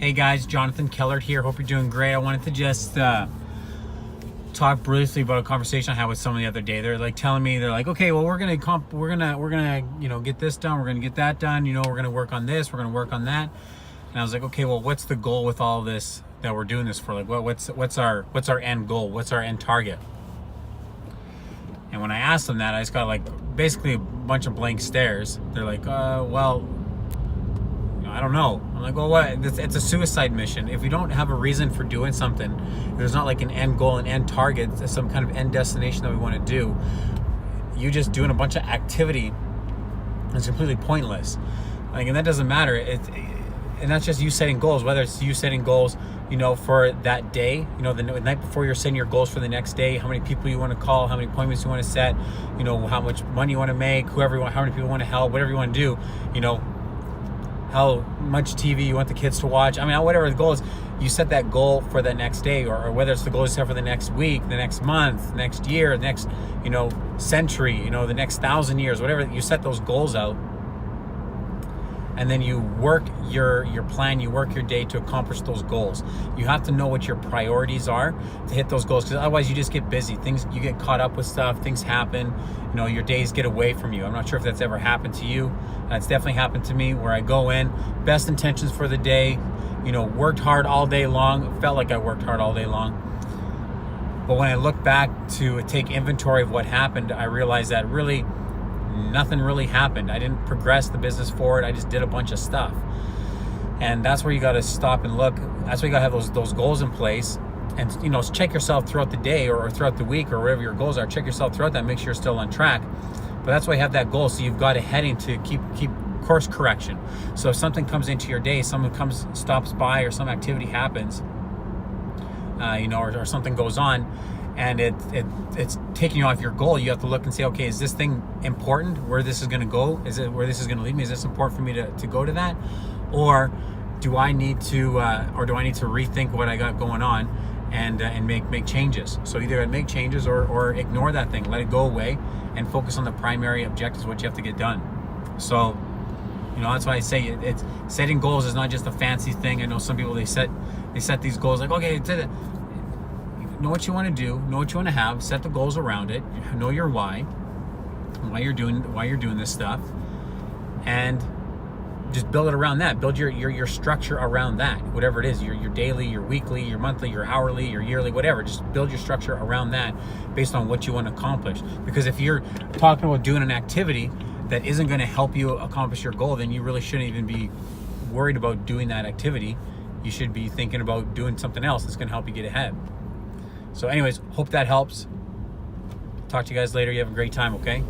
Hey guys, Jonathan Kellert here. Hope you're doing great. I wanted to just talk briefly about a conversation I had with someone the other day. They're like telling me, they're like, okay, well, we're gonna get this done. We're gonna get that done. We're gonna work on this. We're gonna work on that. And I was like, okay, well, what's the goal with all this that we're doing this for? Like, what's our end goal? What's our end target? And when I asked them that, I just got like basically a bunch of blank stares. They're like, well, I don't know. I'm like, well, what? It's a suicide mission. If you don't have a reason for doing something, there's not like an end goal, an end target, some kind of end destination that we want to do. You just doing a bunch of activity is completely pointless. Like, and that doesn't matter. And that's just you setting goals. Whether it's you setting goals, for that day, the night before you're setting your goals for the next day, how many people you want to call, how many appointments you want to set, how much money you want to make, how many people you want to help, whatever you want to do, how much TV you want the kids to watch. I mean, whatever the goal is, you set that goal for the next day, or whether it's the goal you set for the next week, the next month, next year, the next, century, the next 1,000 years, whatever. You set those goals out, and then you work your plan, you work your day to accomplish those goals. You have to know what your priorities are to hit those goals, because otherwise you just get busy. You get caught up with stuff, things happen, your days get away from you. I'm not sure if that's ever happened to you. It's definitely happened to me, where I go in, best intentions for the day, worked hard all day long, felt like I worked hard all day long. But when I look back to take inventory of what happened, I realized that really nothing really happened. I didn't progress the business forward. I just did a bunch of stuff. And that's where you got to stop and look. That's where you got to have those goals in place. And, check yourself throughout the day or throughout the week or whatever your goals are. Check yourself throughout that, make sure you're still on track. But that's why you have that goal. So you've got a heading to keep course correction. So if something comes into your day, stops by, or some activity happens, or something goes on, and it's taking you off your goal, you have to look and say, okay, is this thing important? Where this is going to go? Is it where this is going to lead me? Is this important for me to go to that? Or do I need to rethink what I got going on and make changes? So either make changes or ignore that thing, let it go away, and focus on the primary objectives, what you have to get done. So, that's why I say it's setting goals is not just a fancy thing. I know some people, they set these goals like, okay, know what you want to do, know what you want to have, set the goals around it, know your why you're doing this stuff, and just build it around that. Build your structure around that, whatever it is, your daily, your weekly, your monthly, your hourly, your yearly, whatever. Just build your structure around that based on what you want to accomplish. Because if you're talking about doing an activity that isn't going to help you accomplish your goal, then you really shouldn't even be worried about doing that activity. You should be thinking about doing something else that's going to help you get ahead. So anyways, hope that helps. Talk to you guys later. You have a great time, okay?